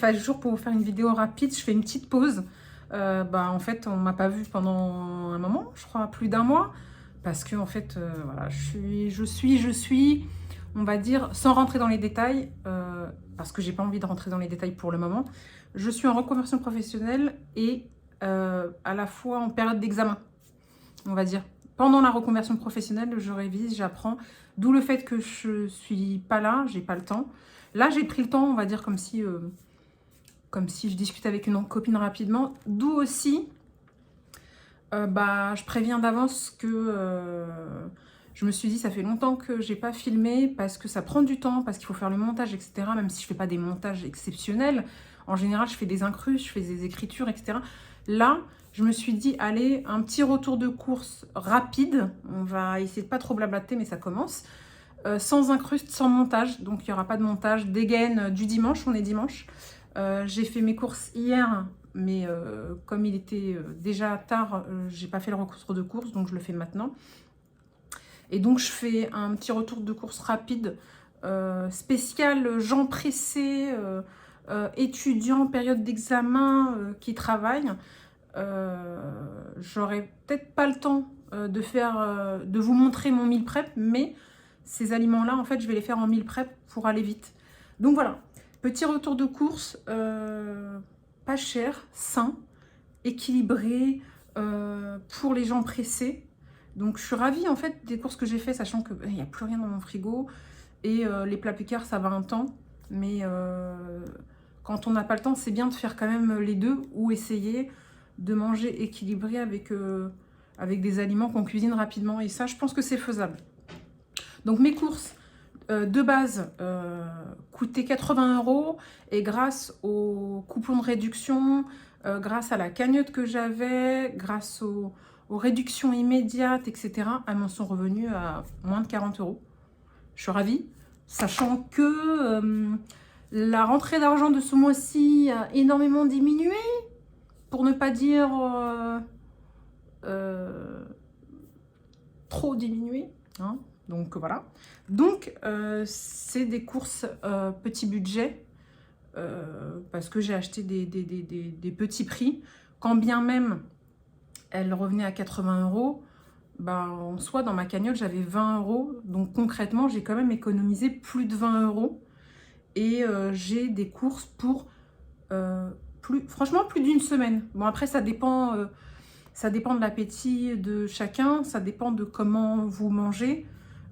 fasse jour pour vous faire une vidéo rapide. Je fais une petite pause. En fait, on m'a pas vu pendant un moment, je crois plus d'un mois. Parce que, en fait, voilà, je suis, on va dire, sans rentrer dans les détails, parce que j'ai pas envie de rentrer dans les détails pour le moment. Je suis en reconversion professionnelle et à la fois en période d'examen, on va dire. Pendant la reconversion professionnelle, je révise, j'apprends. D'où le fait que je suis pas là, j'ai pas le temps. Là, j'ai pris le temps, on va dire, comme si je discutais avec une copine rapidement. D'où aussi, je préviens d'avance que je me suis dit, ça fait longtemps que j'ai pas filmé parce que ça prend du temps, parce qu'il faut faire le montage, etc. Même si je fais pas des montages exceptionnels. En général, je fais des incrustes, je fais des écritures, etc. Là, je me suis dit, allez, un petit retour de course rapide. On va essayer de pas trop blablater, mais ça commence. Sans incruste, sans montage. Donc, il n'y aura pas de montage. Dégaine du dimanche, on est dimanche. J'ai fait mes courses hier, mais comme il était déjà tard, j'ai pas fait le retour de course, donc je le fais maintenant. Et donc, je fais un petit retour de course rapide, spécial gens pressés, étudiants, période d'examen, qui travaillent. J'aurai peut-être pas le temps de vous montrer mon meal prep, mais ces aliments-là, en fait, je vais les faire en meal prep pour aller vite. Donc voilà, petit retour de course, pas cher, sain, équilibré, pour les gens pressés. Donc je suis ravie en fait des courses que j'ai fait, sachant qu'il n'y a plus rien dans mon frigo. Et les plats picards, ça va un temps. Mais quand on n'a pas le temps, c'est bien de faire quand même les deux ou essayer de manger équilibré avec des aliments qu'on cuisine rapidement. Et ça, je pense que c'est faisable. Donc mes courses de base coûtaient 80 €. Et grâce au coupon de réduction, grâce à la cagnotte que j'avais, grâce aux réductions immédiates, etc., elles m'en sont revenues à moins de 40 €. Je suis ravie, sachant que la rentrée d'argent de ce mois-ci a énormément diminué, pour ne pas dire trop diminué. Hein. Donc voilà. Donc c'est des courses petit budget, parce que j'ai acheté des petits prix. Quand bien même elles revenaient à 80 €, en soi, dans ma cagnotte, j'avais 20 €. Donc concrètement, j'ai quand même économisé plus de 20 €. Et j'ai des courses pour franchement plus d'une semaine. Bon, après, ça dépend de l'appétit de chacun. Ça dépend de comment vous mangez.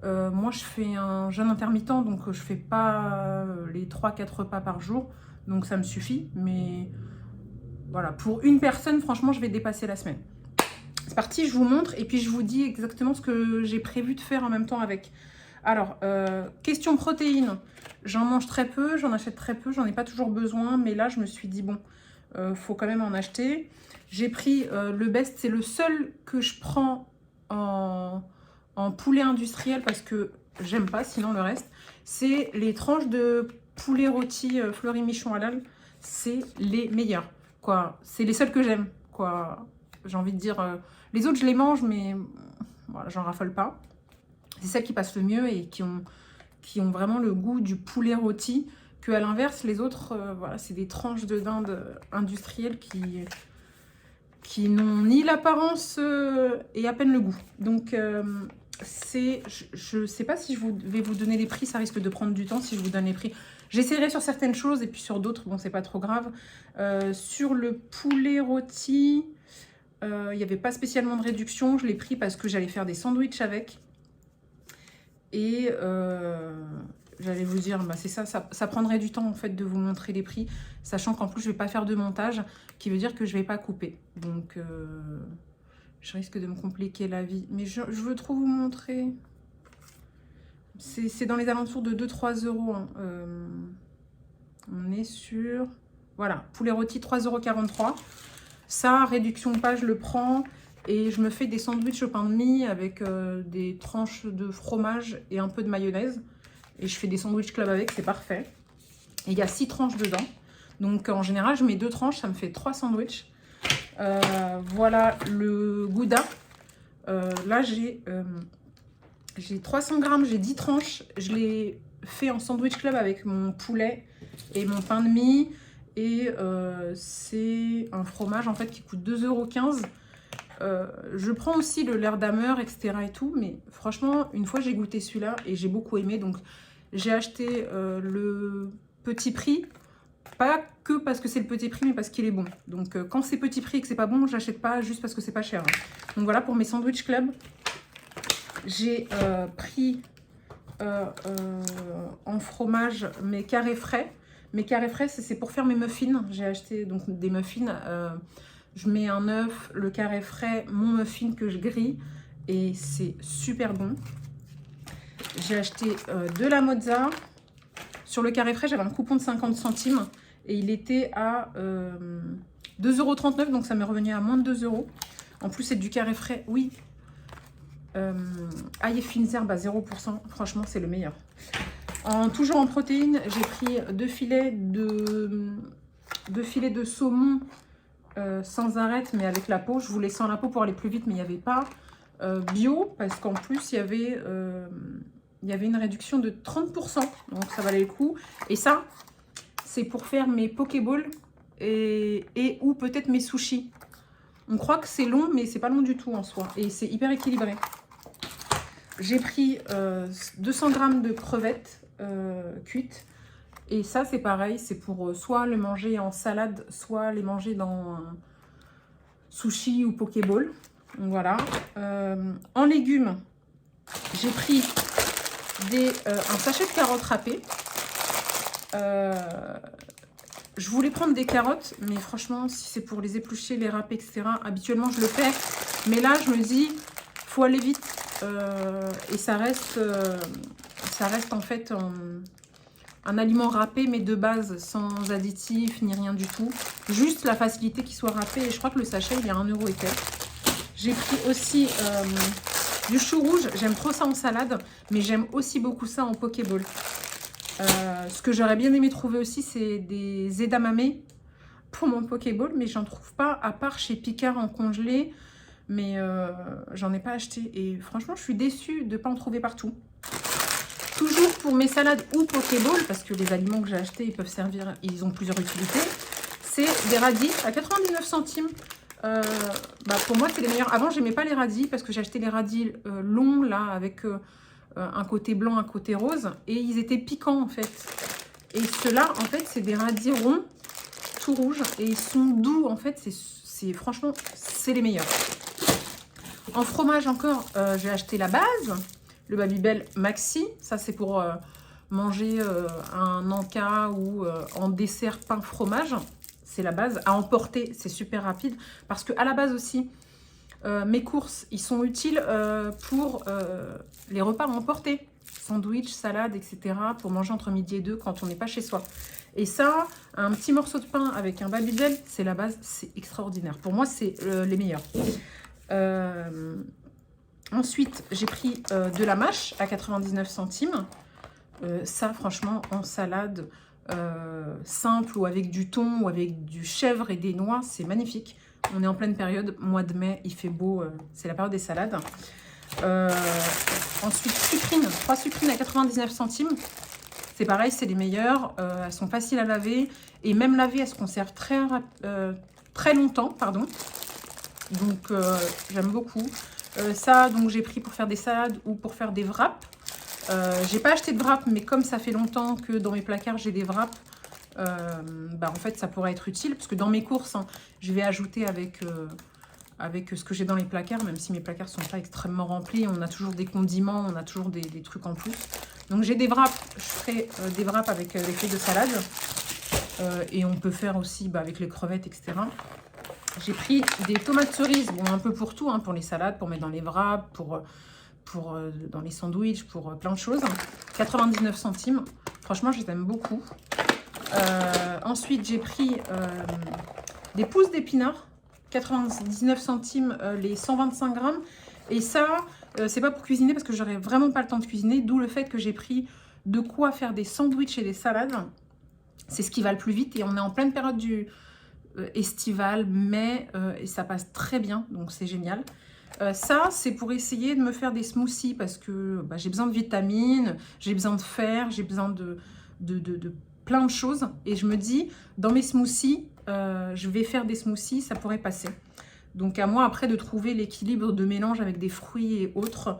Moi, je fais un jeûne intermittent, donc je fais pas les 3-4 repas par jour. Donc ça me suffit. Mais voilà, pour une personne, franchement, je vais dépasser la semaine. C'est parti, je vous montre et puis je vous dis exactement ce que j'ai prévu de faire en même temps avec. Alors, question protéines, j'en mange très peu, j'en achète très peu, j'en ai pas toujours besoin, mais là je me suis dit bon, faut quand même en acheter. J'ai pris le Best, c'est le seul que je prends en poulet industriel parce que j'aime pas, sinon le reste. C'est les tranches de poulet rôti Fleury Michon halal, c'est les meilleurs, quoi. C'est les seuls que j'aime, quoi. J'ai envie de dire, les autres je les mange, mais voilà, j'en raffole pas. C'est celles qui passent le mieux et qui ont vraiment le goût du poulet rôti, que à l'inverse, les autres, voilà, c'est des tranches de dinde industrielles qui n'ont ni l'apparence et à peine le goût. Donc, je sais pas si vais vous donner les prix, ça risque de prendre du temps si je vous donne les prix. J'essaierai sur certaines choses et puis sur d'autres, bon, c'est pas trop grave. Sur le poulet rôti, il n'y avait pas spécialement de réduction, je l'ai pris parce que j'allais faire des sandwichs avec. Et j'allais vous dire, c'est ça prendrait du temps en fait de vous montrer les prix, sachant qu'en plus je vais pas faire de montage, qui veut dire que je vais pas couper. Donc je risque de me compliquer la vie. Mais je veux trop vous montrer. C'est dans les alentours de 2-3 €. Hein. On est sur... Voilà, poulet rôti 3,43 €. Ça, réduction pas, je le prends. Et je me fais des sandwichs au pain de mie avec des tranches de fromage et un peu de mayonnaise. Et je fais des sandwichs club avec, c'est parfait. Et il y a 6 tranches dedans. Donc en général, je mets 2 tranches, ça me fait 3 sandwichs. Voilà le Gouda. Là, j'ai 300 grammes, j'ai 10 tranches. Je l'ai fait en sandwich club avec mon poulet et mon pain de mie. Et c'est un fromage en fait qui coûte 2,15 €. Je prends aussi le Leerdammer, etc. et tout, mais franchement, une fois j'ai goûté celui-là et j'ai beaucoup aimé. Donc j'ai acheté le petit prix, pas que parce que c'est le petit prix, mais parce qu'il est bon. Donc quand c'est petit prix et que c'est pas bon, j'achète pas juste parce que c'est pas cher. Donc voilà pour mes sandwich club. J'ai pris en fromage mes carrés frais. Mes carrés frais, c'est pour faire mes muffins. J'ai acheté donc des muffins. Je mets un œuf, le carré frais, mon muffin que je grille. Et c'est super bon. J'ai acheté de la mozza. Sur le carré frais, j'avais un coupon de 50 centimes. Et il était à 2,39 €. Donc ça m'est revenu à moins de 2 €. En plus, c'est du carré frais. Oui. Ail et fines herbes à 0%. Franchement, c'est le meilleur. Toujours en protéines, j'ai pris 2 filets de saumon sans arête, mais avec la peau. Je voulais sans la peau pour aller plus vite, mais il n'y avait pas bio, parce qu'en plus, il y avait une réduction de 30%. Donc, ça valait le coup. Et ça, c'est pour faire mes pokéballs et ou peut-être mes sushis. On croit que c'est long, mais c'est pas long du tout en soi. Et c'est hyper équilibré. J'ai pris 200 g de crevettes cuites. Et ça, c'est pareil. C'est pour soit le manger en salade, soit les manger dans sushi ou pokéball. Donc voilà. En légumes, j'ai pris un sachet de carottes râpées. Je voulais prendre des carottes, mais franchement, si c'est pour les éplucher, les râper, etc., habituellement, je le fais. Mais là, je me dis, faut aller vite. Et ça reste en fait un aliment râpé, mais de base, sans additifs, ni rien du tout. Juste la facilité qu'il soit râpé. Et je crois que le sachet, il est à 1 € et quelques. J'ai pris aussi du chou rouge. J'aime trop ça en salade, mais j'aime aussi beaucoup ça en pokéball. Ce que j'aurais bien aimé trouver aussi, c'est des edamame pour mon pokéball, mais j'en trouve pas, à part chez Picard en congelé, mais j'en ai pas acheté. Et franchement, je suis déçue de ne pas en trouver partout. Toujours pour mes salades ou pokéball, parce que les aliments que j'ai achetés, ils peuvent servir, ils ont plusieurs utilités, c'est des radis à 99 centimes. Pour moi, c'est les meilleurs. Avant, j'aimais pas les radis, parce que j'ai acheté les radis longs, là, avec... un côté blanc, un côté rose, et ils étaient piquants en fait. Et ceux-là, en fait, c'est des radis ronds, tout rouges, et ils sont doux en fait. C'est franchement, c'est les meilleurs. En fromage encore, j'ai acheté la base, le Babybel Maxi. Ça, c'est pour manger un encas ou en dessert pain fromage. C'est la base. À emporter, c'est super rapide, parce que à la base aussi, mes courses, ils sont utiles pour les repas à emporter. Sandwich, salade, etc. Pour manger entre midi et 2 quand on n'est pas chez soi. Et ça, un petit morceau de pain avec un Babybel, c'est la base, c'est extraordinaire. Pour moi, c'est les meilleurs. Ensuite, j'ai pris de la mâche à 99 centimes. Ça, franchement, en salade simple ou avec du thon ou avec du chèvre et des noix, c'est magnifique. On est en pleine période, mois de mai, il fait beau, c'est la période des salades. Ensuite, sucrines, 3 sucrines à 99 centimes. C'est pareil, c'est les meilleures. Elles sont faciles à laver. Et même lavées, elles se conservent très longtemps. Pardon. Donc, j'aime beaucoup. Ça, donc j'ai pris pour faire des salades ou pour faire des wraps. J'ai pas acheté de wraps, mais comme ça fait longtemps que dans mes placards, j'ai des wraps, en fait, ça pourrait être utile. Parce que dans mes courses, hein, je vais ajouter avec ce que j'ai dans les placards, même si mes placards ne sont pas extrêmement remplis. On a toujours des condiments, on a toujours des trucs en plus. Donc j'ai des wraps, je ferai des wraps avec les de salade. Et on peut faire aussi avec les crevettes, etc. J'ai pris des tomates cerises, bon, un peu pour tout, hein, pour les salades, pour mettre dans les wraps, pour dans les sandwichs, pour plein de choses. 99 centimes, franchement je les aime beaucoup. Ensuite j'ai pris des pousses d'épinards. 99 centimes les 125 grammes. Et ça, c'est pas pour cuisiner parce que j'aurais vraiment pas le temps de cuisiner. D'où le fait que j'ai pris de quoi faire des sandwichs et des salades. C'est ce qui va le plus vite. Et on est en pleine période du estival, mai, et ça passe très bien. Donc c'est génial. Ça, c'est pour essayer de me faire des smoothies parce que j'ai besoin de vitamines, j'ai besoin de fer, j'ai besoin de plein de choses. Et je me dis, dans mes smoothies, je vais faire des smoothies, ça pourrait passer. Donc à moi après de trouver l'équilibre de mélange avec des fruits et autres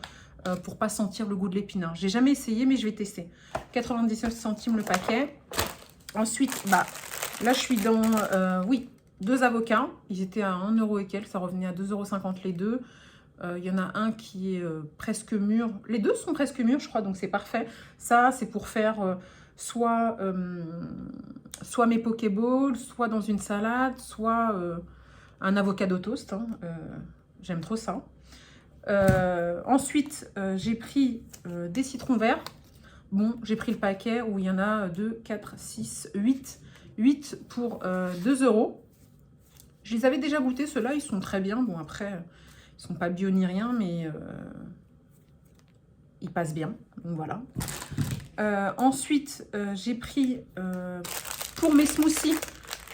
pour pas sentir le goût de l'épinard. J'ai jamais essayé mais je vais tester. 99 centimes le paquet. Ensuite, bah là je suis dans, oui, 2 avocats. Ils étaient à 1 € et quelques, ça revenait à 2,50 € les deux. Il y en a un qui est presque mûr. Les deux sont presque mûrs, je crois, donc c'est parfait. Ça, c'est pour faire soit mes pokéballs, soit dans une salade, soit un avocado toast. Hein. J'aime trop ça. Ensuite, j'ai pris des citrons verts. Bon, j'ai pris le paquet où il y en a 2, 4, 6, 8. 8 pour 2 €. Je les avais déjà goûtés, ceux-là, ils sont très bien. Bon, après, ils sont pas bio ni rien, mais ils passent bien. Donc voilà. Ensuite, j'ai pris pour mes smoothies,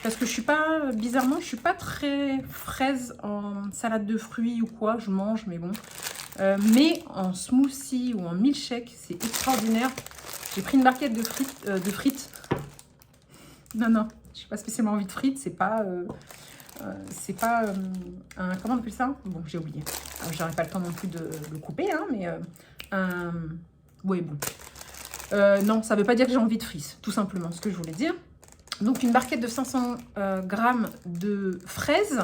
parce que je suis pas, bizarrement, je suis pas très fraise en salade de fruits ou quoi, je mange, mais bon. Mais en smoothie ou en milkshake, c'est extraordinaire. J'ai pris une barquette de frites. Non, non, je n'ai pas spécialement envie de frites, c'est pas un, comment on appelle ça? Bon, j'ai oublié. J'aurais pas le temps non plus de le couper, hein, mais oui, bon. Non, ça veut pas dire que j'ai envie de frites, tout simplement, ce que je voulais dire. Donc, une barquette de 500 grammes de fraises.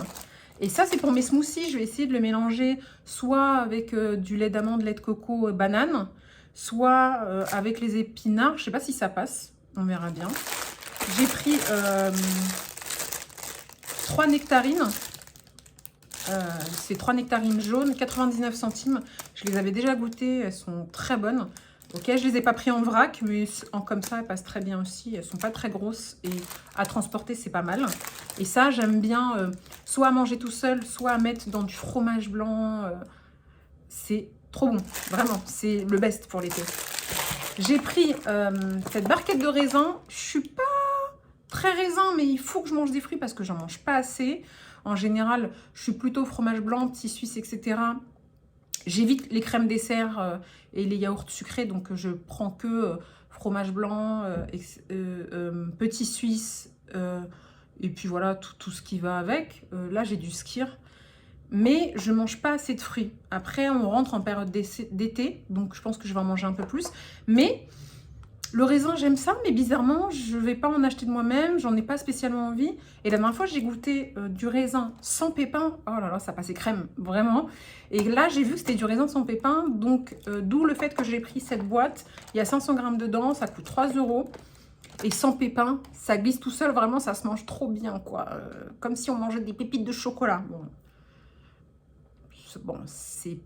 Et ça, c'est pour mes smoothies. Je vais essayer de le mélanger soit avec du lait d'amande, lait de coco, banane, soit avec les épinards. Je sais pas si ça passe, on verra bien. J'ai pris 3 nectarines. C'est 3 nectarines jaunes, 99 centimes. Je les avais déjà goûtées, elles sont très bonnes. Ok, je les ai pas pris en vrac, mais comme ça, elles passent très bien aussi. Elles sont pas très grosses et à transporter, c'est pas mal. Et ça, j'aime bien soit à manger tout seul, soit à mettre dans du fromage blanc. C'est trop bon, vraiment. C'est le best pour l'été. J'ai pris cette barquette de raisin. Je suis pas très raisin, mais il faut que je mange des fruits parce que j'en mange pas assez. En général, je suis plutôt fromage blanc, petit suisse, etc. J'évite les crèmes dessert et les yaourts sucrés, donc je prends que fromage blanc, petit suisse, et puis voilà, tout ce qui va avec. Là, j'ai du skyr, mais je mange pas assez de fruits. Après, on rentre en période d'été, donc je pense que je vais en manger un peu plus. Mais le raisin, j'aime ça, mais bizarrement, je vais pas en acheter de moi-même, j'en ai pas spécialement envie. Et la dernière fois, j'ai goûté du raisin sans pépins. Oh là là, ça passait crème, vraiment. Et là, j'ai vu que c'était du raisin sans pépins, donc d'où le fait que j'ai pris cette boîte. Il y a 500 grammes dedans, ça coûte 3 €. Et sans pépins, ça glisse tout seul, vraiment, ça se mange trop bien, quoi. Comme si on mangeait des pépites de chocolat. Bon, c'est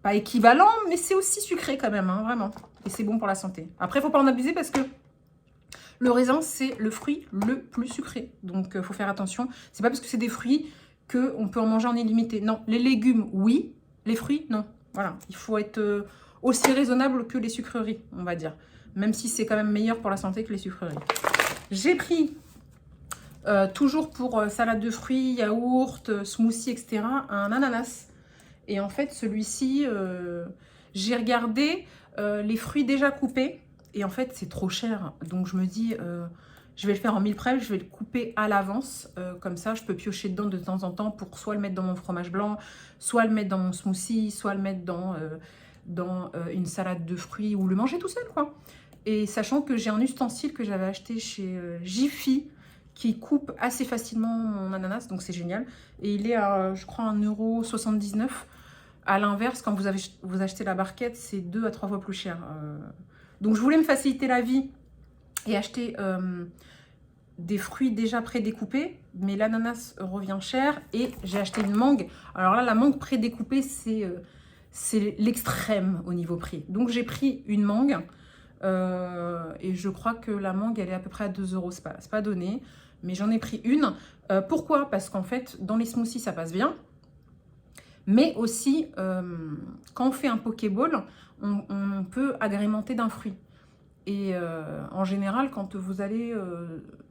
pas équivalent, mais c'est aussi sucré quand même, hein, vraiment. Et c'est bon pour la santé. Après, il ne faut pas en abuser parce que le raisin, c'est le fruit le plus sucré. Donc, il faut faire attention. C'est pas parce que c'est des fruits qu'on peut en manger en illimité. Non, les légumes, oui. Les fruits, non. Voilà, il faut être aussi raisonnable que les sucreries, on va dire. Même si c'est quand même meilleur pour la santé que les sucreries. J'ai pris, toujours pour salade de fruits, yaourt, smoothie, etc., un ananas. Et en fait, celui-ci, j'ai regardé les fruits déjà coupés. Et en fait, c'est trop cher. Donc, je me dis, je vais le faire en meal prep. Je vais le couper à l'avance. Comme ça, je peux piocher dedans de temps en temps pour soit le mettre dans mon fromage blanc, soit le mettre dans mon smoothie, soit le mettre dans une salade de fruits ou le manger tout seul, quoi. Et sachant que j'ai un ustensile que j'avais acheté chez Jiffy qui coupe assez facilement mon ananas. Donc, c'est génial. Et il est à, je crois, 1,79 €. À l'inverse, quand vous achetez la barquette, c'est 2 à 3 fois plus cher. Donc, je voulais me faciliter la vie et acheter des fruits déjà prédécoupés. Mais l'ananas revient cher et j'ai acheté une mangue. Alors là, la mangue prédécoupée, c'est l'extrême au niveau prix. Donc, j'ai pris une mangue et je crois que la mangue, elle est à peu près à 2 €. C'est pas donné, mais j'en ai pris une. Pourquoi? Parce qu'en fait, dans les smoothies, ça passe bien. Mais aussi, quand on fait un Pokéball, on peut agrémenter d'un fruit. Et en général, quand vous allez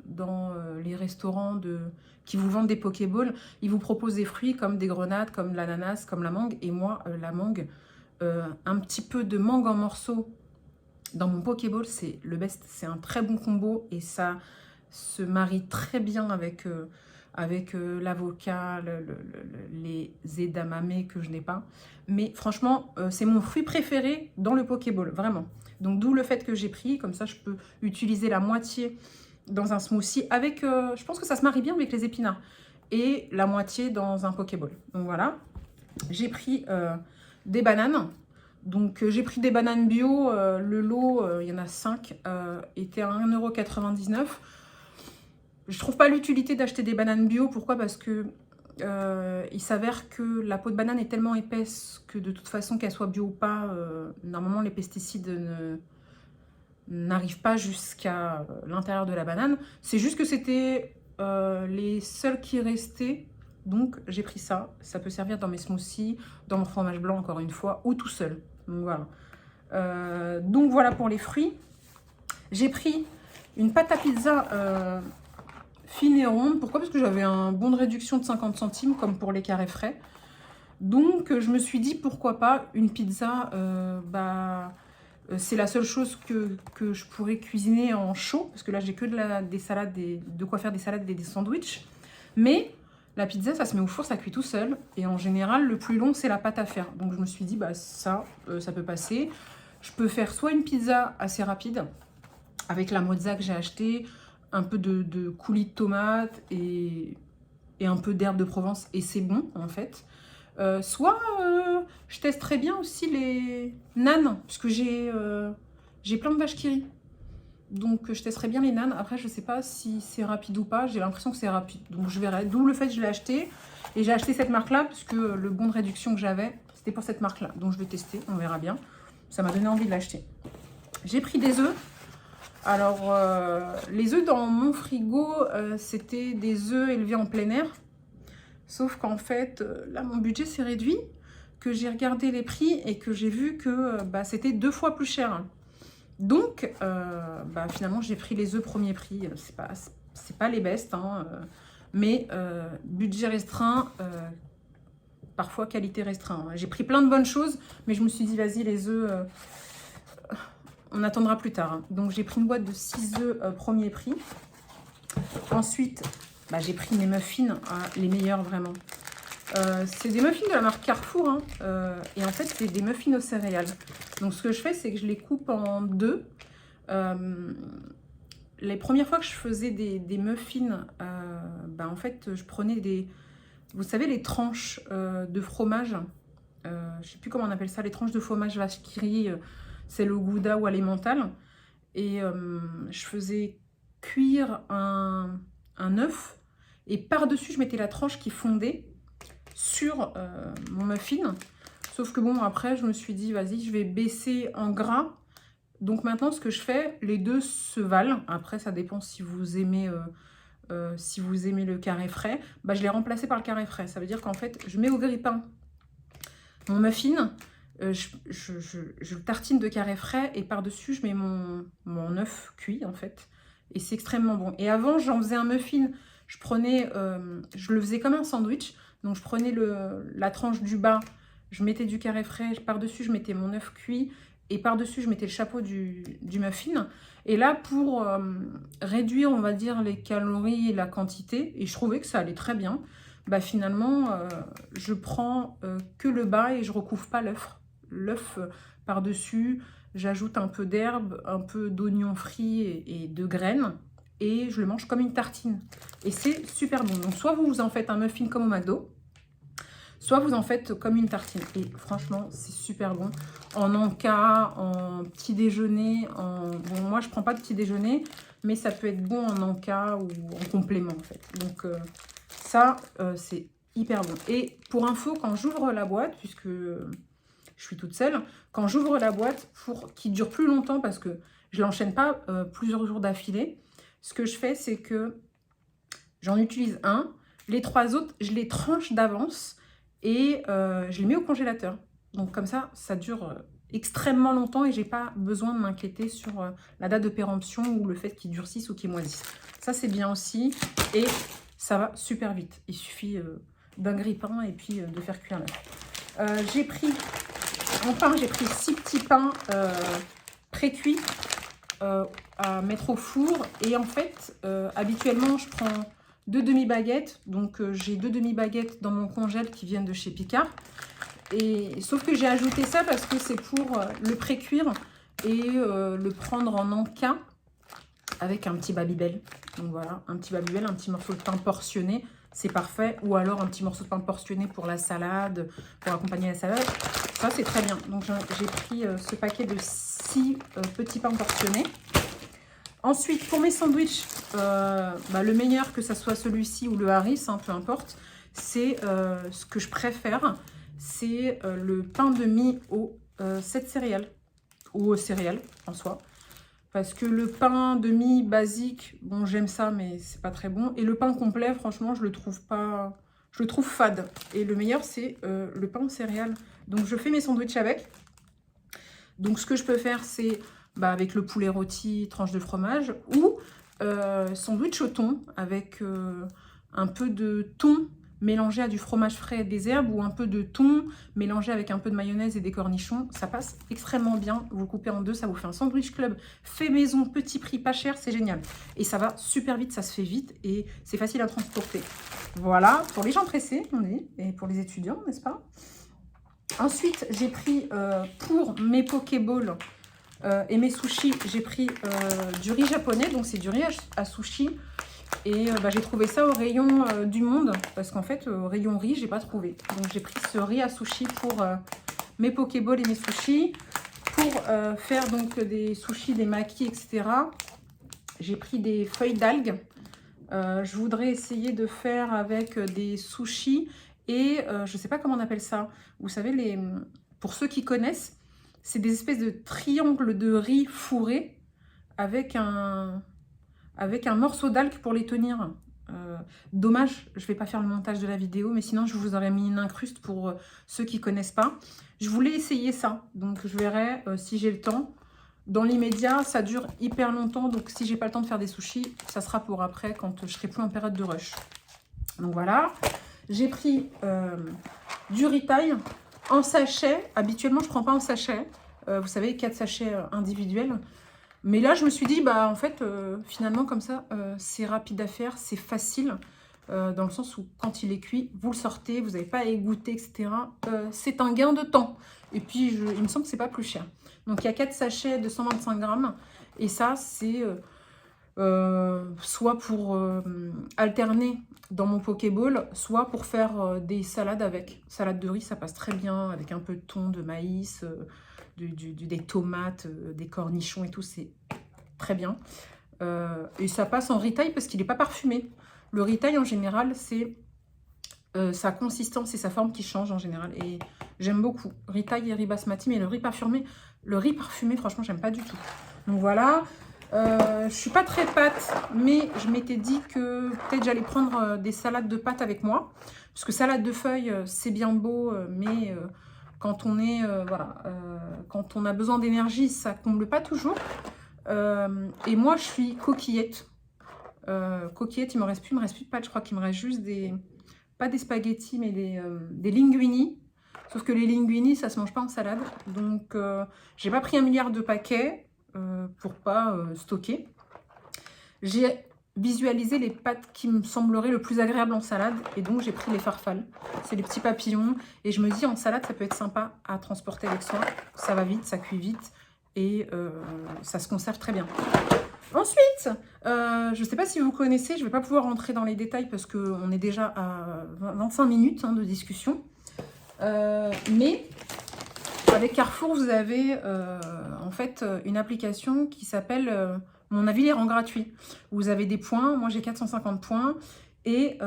dans les restaurants qui vous vendent des Pokéballs, ils vous proposent des fruits comme des grenades, comme l'ananas, comme la mangue. Et moi, la mangue, un petit peu de mangue en morceaux Dans mon Pokéball, c'est le best. C'est un très bon combo et ça se marie très bien avec, l'avocat, les edamame que je n'ai pas. Mais franchement, c'est mon fruit préféré dans le Pokéball, vraiment. Donc d'où le fait que j'ai pris, comme ça je peux utiliser la moitié dans un smoothie avec, je pense que ça se marie bien avec les épinards, et la moitié dans un Pokéball. Donc voilà, j'ai pris des bananes. Donc j'ai pris des bananes bio, le lot, il y en a 5, était à 1,99 €. Je trouve pas l'utilité d'acheter des bananes bio. Pourquoi? Parce que il s'avère que la peau de banane est tellement épaisse que de toute façon, qu'elle soit bio ou pas, normalement les pesticides n'arrivent pas jusqu'à l'intérieur de la banane. C'est juste que c'était les seuls qui restaient. Donc j'ai pris ça. Ça peut servir dans mes smoothies, dans mon fromage blanc encore une fois, ou tout seul. Donc voilà pour les fruits. J'ai pris une pâte à pizza fine et ronde. Pourquoi? Parce que j'avais un bon de réduction de 50 centimes, comme pour les carrés frais. Donc je me suis dit, pourquoi pas une pizza. C'est la seule chose que je pourrais cuisiner en chaud, parce que là j'ai que des salades, de quoi faire des salades et des sandwichs. Mais la pizza, ça se met au four, ça cuit tout seul. Et en général, le plus long, c'est la pâte à faire. Donc je me suis dit, ça peut passer. Je peux faire soit une pizza assez rapide, avec la mozza que j'ai achetée, un peu de coulis de tomates et un peu d'herbe de Provence. Et c'est bon, en fait. Soit je testerai bien aussi les nanes, puisque j'ai plein de vaches qui rient. Donc je testerai bien les nanes. Après, je sais pas si c'est rapide ou pas. J'ai l'impression que c'est rapide. Donc je verrai. D'où le fait que je l'ai acheté. Et j'ai acheté cette marque-là, puisque le bon de réduction que j'avais, c'était pour cette marque-là. Donc je vais tester. On verra bien. Ça m'a donné envie de l'acheter. J'ai pris des œufs. Alors, les œufs dans mon frigo, c'était des œufs élevés en plein air. Sauf qu'en fait, là, mon budget s'est réduit, que j'ai regardé les prix et que j'ai vu que c'était 2 fois plus cher. Donc, finalement, j'ai pris les œufs premier prix. C'est pas les best, hein, mais budget restreint, parfois qualité restreint. J'ai pris plein de bonnes choses, mais je me suis dit, vas-y, les œufs, on attendra plus tard. Hein. Donc, j'ai pris une boîte de 6 œufs premier prix. Ensuite, j'ai pris mes muffins, les meilleurs vraiment. C'est des muffins de la marque Carrefour, hein, et en fait c'est des muffins aux céréales. Donc ce que je fais, c'est que je les coupe en deux. Les premières fois que je faisais des muffins, en fait je prenais vous savez, les tranches de fromage, je sais plus comment on appelle ça, les tranches de fromage vache qui rit, c'est le Gouda ou Emmental, et je faisais cuire un œuf, et par-dessus, je mettais la tranche qui fondait sur mon muffin. Sauf que bon, après, je me suis dit, vas-y, je vais baisser en gras. Donc maintenant, ce que je fais, les deux se valent. Après, ça dépend si vous aimez, le carré frais. Je l'ai remplacé par le carré frais. Ça veut dire qu'en fait, je mets au grille-pain mon muffin, je le tartine de carré frais et par-dessus, je mets mon œuf cuit, en fait. Et c'est extrêmement bon. Et avant, j'en faisais un muffin. Je le faisais comme un sandwich. Donc, je prenais la tranche du bas, je mettais du carré frais. Par-dessus, je mettais mon œuf cuit. Et par-dessus, je mettais le chapeau du muffin. Et là, pour réduire, on va dire, les calories et la quantité, et je trouvais que ça allait très bien, finalement, je prends que le bas et je recouvre pas l'œuf. L'œuf par-dessus, j'ajoute un peu d'herbe, un peu d'oignon frit et de graines. Et je le mange comme une tartine. Et c'est super bon. Donc, soit vous en faites un muffin comme au McDo, soit vous en faites comme une tartine. Et franchement, c'est super bon. En encas, en petit déjeuner. Bon, moi, je prends pas de petit déjeuner, mais ça peut être bon en encas ou en complément, en fait. Donc, ça, c'est hyper bon. Et pour info, quand j'ouvre la boîte, puisque je suis toute seule, quand j'ouvre la boîte, pour qu'il dure plus longtemps, parce que je l'enchaîne pas plusieurs jours d'affilée, ce que je fais, c'est que j'en utilise un. Les 3 autres, je les tranche d'avance et je les mets au congélateur. Donc comme ça, ça dure extrêmement longtemps et j'ai pas besoin de m'inquiéter sur la date de péremption ou le fait qu'ils durcissent ou qu'ils moisissent. Ça, c'est bien aussi et ça va super vite. Il suffit d'un grille-pain et puis de faire cuire l'œuf. J'ai pris 6 petits pains pré-cuit à mettre au four. Et en fait, habituellement, je prends 2 demi-baguettes. Donc, j'ai 2 demi-baguettes dans mon congèle qui viennent de chez Picard. Et, sauf que j'ai ajouté ça parce que c'est pour le pré-cuire et le prendre en encas avec un petit Babybel. Donc voilà, un petit Babybel, un petit morceau de pain portionné, c'est parfait. Ou alors un petit morceau de pain portionné pour la salade, pour accompagner la salade. Ça, c'est très bien. Donc j'ai pris ce paquet de 6 petits pains portionnés. Ensuite, pour mes sandwichs, le meilleur, que ce soit celui-ci ou le Harris, hein, peu importe, c'est ce que je préfère, c'est le pain de mie aux 7 céréales, ou aux céréales en soi. Parce que le pain de mie basique, bon, j'aime ça, mais c'est pas très bon. Et le pain complet, franchement, je le trouve pas... Je le trouve fade. Et le meilleur, c'est le pain aux céréales. Donc, je fais mes sandwichs avec. Donc, ce que je peux faire, c'est avec le poulet rôti, tranche de fromage, ou sandwich au thon, avec un peu de thon mélangé à du fromage frais et des herbes, ou un peu de thon mélangé avec un peu de mayonnaise et des cornichons. Ça passe extrêmement bien. Vous le coupez en deux, ça vous fait un sandwich club fait maison, petit prix, pas cher, c'est génial. Et ça va super vite, ça se fait vite et c'est facile à transporter. Voilà, pour les gens pressés, on dit, et pour les étudiants, n'est-ce pas? Ensuite, j'ai pris pour mes pokéballs et mes sushis, j'ai pris du riz japonais, donc c'est du riz à sushi. Et j'ai trouvé ça au rayon du Monde, parce qu'en fait, au rayon riz, j'ai pas trouvé. Donc, j'ai pris ce riz à sushi pour mes pokéballs et mes sushis. Pour faire donc des sushis, des makis, etc., j'ai pris des feuilles d'algues. Je voudrais essayer de faire avec des sushis et je sais pas comment on appelle ça. Vous savez, pour ceux qui connaissent, c'est des espèces de triangles de riz fourrés avec un morceau d'algue pour les tenir. Dommage, je ne vais pas faire le montage de la vidéo, mais sinon je vous aurais mis une incruste pour ceux qui ne connaissent pas. Je voulais essayer ça, donc je verrai si j'ai le temps. Dans l'immédiat, ça dure hyper longtemps, donc si j'ai pas le temps de faire des sushis, ça sera pour après, quand je serai plus en période de rush. Donc voilà, j'ai pris du riz-taille en sachet. Habituellement, je ne prends pas en sachet. Vous savez, 4 sachets individuels. Mais là, je me suis dit, en fait, finalement, comme ça, c'est rapide à faire, c'est facile, dans le sens où, quand il est cuit, vous le sortez, vous n'avez pas à égoutter, etc. C'est un gain de temps. Et puis, il me semble que c'est pas plus cher. Donc, il y a 4 sachets de 125 grammes. Et ça, c'est soit pour alterner dans mon Pokéball, soit pour faire des salades avec. Salade de riz, ça passe très bien, avec un peu de thon, de maïs... des tomates, des cornichons et tout, c'est très bien. Et ça passe en riz-taille parce qu'il n'est pas parfumé. Le riz-taille, en général, c'est sa consistance et sa forme qui changent en général. Et j'aime beaucoup riz-taille et riz basmati, mais le riz parfumé, franchement, j'aime pas du tout. Donc voilà. Je suis pas très pâte, mais je m'étais dit que peut-être j'allais prendre des salades de pâtes avec moi. Parce que salade de feuilles, c'est bien beau, mais... quand on est, quand on a besoin d'énergie, ça comble pas toujours. Et moi, je suis coquillette. Coquillette, il me reste plus de pâtes. Je crois qu'il me reste juste pas des spaghettis, mais des linguini. Sauf que les linguini, ça se mange pas en salade. Donc, j'ai pas pris 1 milliard de paquets pour pas stocker. J'ai visualiser les pâtes qui me sembleraient le plus agréable en salade. Et donc, j'ai pris les farfales. C'est les petits papillons. Et je me dis, en salade, ça peut être sympa à transporter avec soi. Ça va vite, ça cuit vite. Et ça se conserve très bien. Ensuite, je ne sais pas si vous connaissez, je ne vais pas pouvoir rentrer dans les détails parce qu'on est déjà à 25 minutes de discussion. Mais avec Carrefour, vous avez en fait une application qui s'appelle... Mon avis les rend gratuits. Vous avez des points, moi j'ai 450 points. Et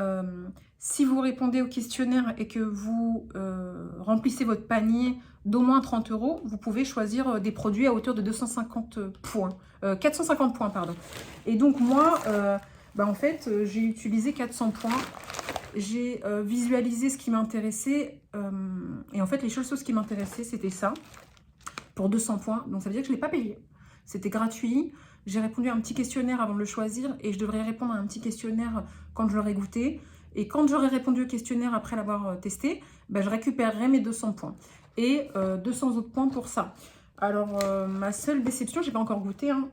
si vous répondez au questionnaire et que vous remplissez votre panier d'au moins 30 €, vous pouvez choisir des produits à hauteur de 250 points. 450 points, pardon. Et donc moi, en fait, j'ai utilisé 400 points. J'ai visualisé ce qui m'intéressait. Et en fait, les choses qui m'intéressaient, c'était ça. Pour 200 points. Donc ça veut dire que je ne l'ai pas payé. C'était gratuit. J'ai répondu à un petit questionnaire avant de le choisir et je devrais répondre à un petit questionnaire quand je l'aurai goûté. Et quand j'aurai répondu au questionnaire après l'avoir testé, je récupérerai mes 200 points. Et 200 autres points pour ça. Alors, ma seule déception, j'ai pas encore goûté, hein,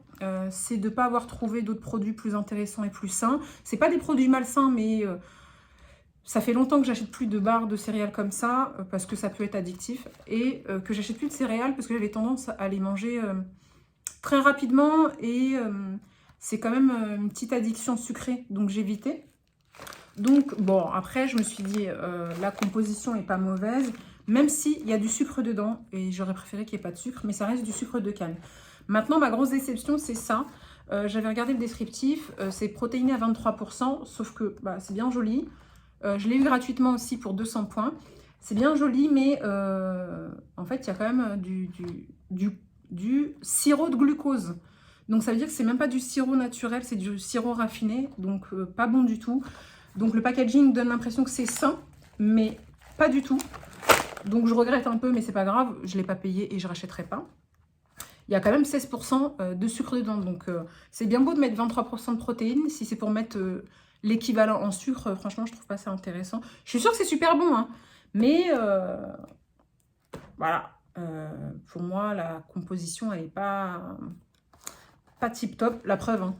c'est de ne pas avoir trouvé d'autres produits plus intéressants et plus sains. C'est pas des produits malsains, mais ça fait longtemps que j'achète plus de barres de céréales comme ça, parce que ça peut être addictif. Et que j'achète plus de céréales parce que j'avais tendance à les manger très rapidement. Et c'est quand même une petite addiction sucrée, donc j'évitais. Donc, bon, après, je me suis dit, la composition n'est pas mauvaise, même s'il y a du sucre dedans, et j'aurais préféré qu'il n'y ait pas de sucre, mais ça reste du sucre de canne. Maintenant, ma grosse déception, c'est ça. J'avais regardé le descriptif, c'est protéiné à 23%, sauf que bah, c'est bien joli. Je l'ai eu gratuitement aussi pour 200 points. C'est bien joli, mais en fait, il y a quand même du sirop de glucose. Donc, ça veut dire que c'est même pas du sirop naturel, c'est du sirop raffiné, donc pas bon du tout. Donc le packaging donne l'impression que c'est sain, mais pas du tout. Donc je regrette un peu, mais c'est pas grave, je ne l'ai pas payé et je ne rachèterai pas. Il y a quand même 16% de sucre dedans, donc c'est bien beau de mettre 23% de protéines. Si c'est pour mettre l'équivalent en sucre, franchement, je trouve pas ça intéressant. Je suis sûre que c'est super bon, hein, mais voilà. Pour moi, la composition, elle n'est pas tip top, la preuve, hein.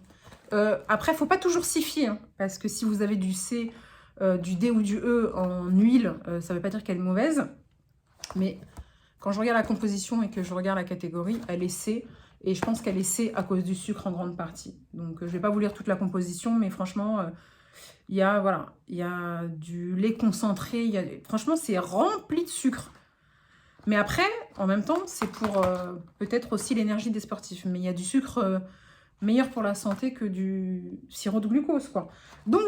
Après, il ne faut pas toujours s'y fier, hein, parce que si vous avez du C, du D ou du E en huile, ça ne veut pas dire qu'elle est mauvaise. Mais quand je regarde la composition et que je regarde la catégorie, elle est C. Et je pense qu'elle est C à cause du sucre en grande partie. Donc, je ne vais pas vous lire toute la composition, mais franchement, il y a, voilà, y a du lait concentré. Franchement, c'est rempli de sucre. Mais après, en même temps, c'est pour peut-être aussi l'énergie des sportifs. Mais il y a du sucre... meilleur pour la santé que du sirop de glucose, quoi. Donc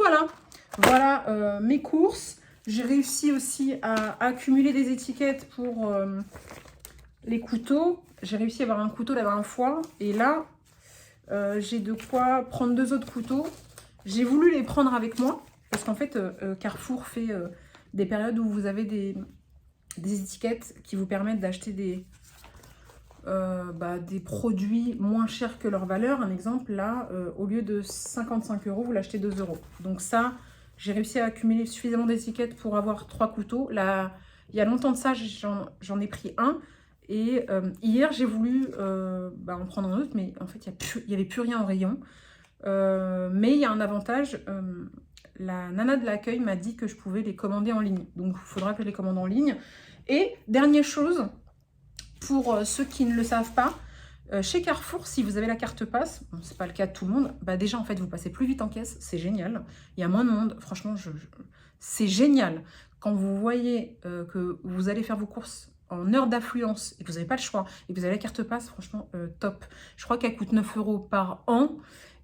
voilà mes courses. J'ai réussi aussi à accumuler des étiquettes pour les couteaux. J'ai réussi à avoir un couteau la dernière fois. Et là, j'ai de quoi prendre 2 autres couteaux. J'ai voulu les prendre avec moi. Parce qu'en fait, Carrefour fait des périodes où vous avez des étiquettes qui vous permettent d'acheter des produits moins chers que leur valeur. Un exemple, là, au lieu de 55 €, vous l'achetez 2 €. Donc ça, j'ai réussi à accumuler suffisamment d'étiquettes pour avoir 3 couteaux. Là, il y a longtemps de ça, j'en ai pris un. Et hier, j'ai voulu en prendre un autre, mais en fait, il n'y avait plus rien en rayon. Mais il y a un avantage. La nana de l'accueil m'a dit que je pouvais les commander en ligne. Donc, il faudra que je les commande en ligne. Et dernière chose... Pour ceux qui ne le savent pas, chez Carrefour, si vous avez la carte passe, bon, c'est pas le cas de tout le monde, bah déjà en fait vous passez plus vite en caisse, c'est génial. Il y a moins de monde, franchement, c'est génial. Quand vous voyez que vous allez faire vos courses en heure d'affluence et que vous n'avez pas le choix et que vous avez la carte passe, franchement, top. Je crois qu'elle coûte 9 € par an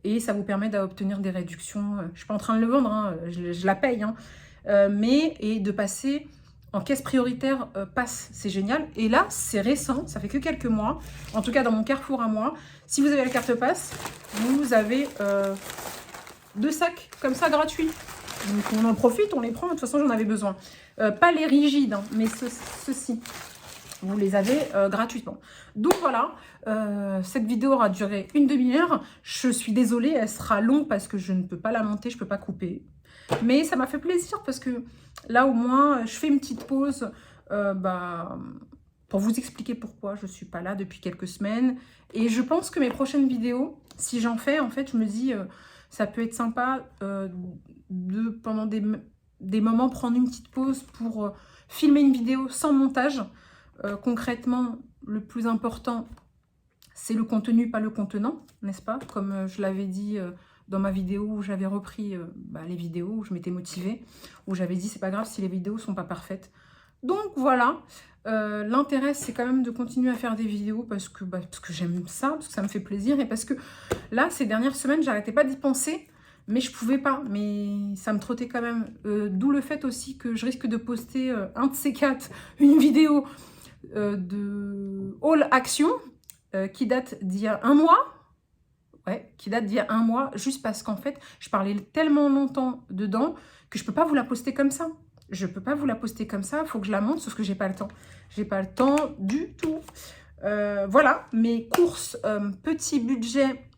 et ça vous permet d'obtenir des réductions. Je suis pas en train de le vendre, hein, je la paye, hein, et de passer... en caisse prioritaire passe, c'est génial. Et là, c'est récent, ça fait que quelques mois. En tout cas, dans mon Carrefour à moi, si vous avez la carte passe, vous avez 2 sacs comme ça gratuits. Donc on en profite, on les prend. De toute façon, j'en avais besoin. Pas les rigides, hein, mais ceux-ci. Vous les avez gratuitement. Donc voilà, cette vidéo aura duré une demi-heure. Je suis désolée, elle sera longue parce que je ne peux pas la monter, je ne peux pas couper. Mais ça m'a fait plaisir parce que là, au moins, je fais une petite pause pour vous expliquer pourquoi je ne suis pas là depuis quelques semaines. Et je pense que mes prochaines vidéos, si j'en fais, en fait, je me dis, ça peut être sympa de, pendant des moments, prendre une petite pause pour filmer une vidéo sans montage. Concrètement, le plus important, c'est le contenu, pas le contenant, n'est-ce pas? Comme je l'avais dit... dans ma vidéo où j'avais repris les vidéos où je m'étais motivée, où j'avais dit c'est pas grave si les vidéos sont pas parfaites. Donc voilà, l'intérêt c'est quand même de continuer à faire des vidéos parce que j'aime ça, parce que ça me fait plaisir et parce que là ces dernières semaines j'arrêtais pas d'y penser, mais je pouvais pas, mais ça me trottait quand même. D'où le fait aussi que je risque de poster un de ces 4, une vidéo de haul action qui date d'il y a un mois. Ouais, qui date d'il y a un mois, juste parce qu'en fait, je parlais tellement longtemps dedans que je ne peux pas vous la poster comme ça. Je ne peux pas vous la poster comme ça, il faut que je la monte, sauf que j'ai pas le temps. J'ai pas le temps du tout. Voilà, mes courses, petit budget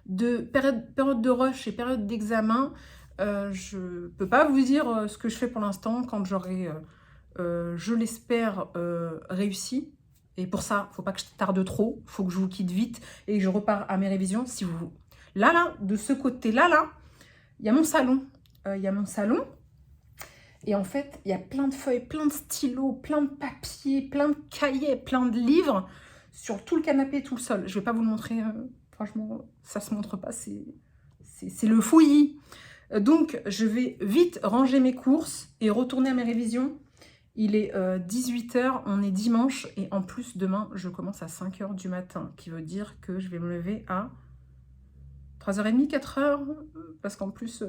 de période de rush et période d'examen. Je ne peux pas vous dire ce que je fais pour l'instant quand j'aurai, je l'espère, réussi. Et pour ça, il ne faut pas que je tarde trop. Il faut que je vous quitte vite et que je repars à mes révisions. Si vous... Là, de ce côté-là, il y a mon salon. Il y a mon salon. Et en fait, il y a plein de feuilles, plein de stylos, plein de papiers, plein de cahiers, plein de livres sur tout le canapé et tout le sol. Je ne vais pas vous le montrer. Franchement, ça ne se montre pas. C'est le fouillis. Donc, je vais vite ranger mes courses et retourner à mes révisions. Il est 18 h, on est dimanche. Et en plus, demain, je commence à 5 h du matin. Qui veut dire que je vais me lever à 3h30, 4 h. Parce qu'en plus,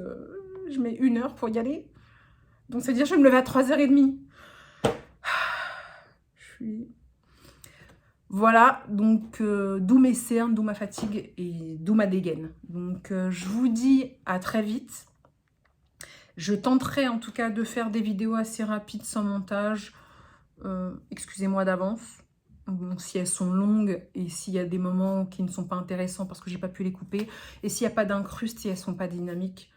je mets 1 heure pour y aller. Donc, c'est-à-dire que je vais me lever à 3h30. Voilà, donc d'où mes cernes, d'où ma fatigue et d'où ma dégaine. Donc, je vous dis à très vite. Je tenterai en tout cas de faire des vidéos assez rapides, sans montage. Excusez-moi d'avance. Donc, si elles sont longues et s'il y a des moments qui ne sont pas intéressants parce que j'ai pas pu les couper. Et s'il n'y a pas d'incruste, si elles ne sont pas dynamiques.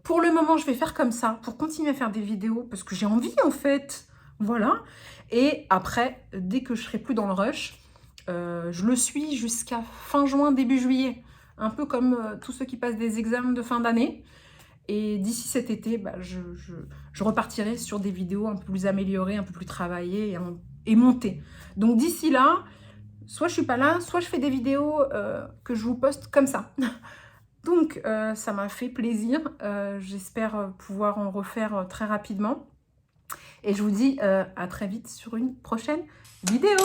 Pour le moment, je vais faire comme ça pour continuer à faire des vidéos parce que j'ai envie en fait. Voilà. Et après, dès que je serai plus dans le rush, je le suis jusqu'à fin juin, début juillet. Un peu comme tous ceux qui passent des examens de fin d'année. Et d'ici cet été, bah, je repartirai sur des vidéos un peu plus améliorées, un peu plus travaillées et montées. Donc d'ici là, soit je suis pas là, soit je fais des vidéos que je vous poste comme ça. Donc, ça m'a fait plaisir. J'espère pouvoir en refaire très rapidement. Et je vous dis à très vite sur une prochaine vidéo.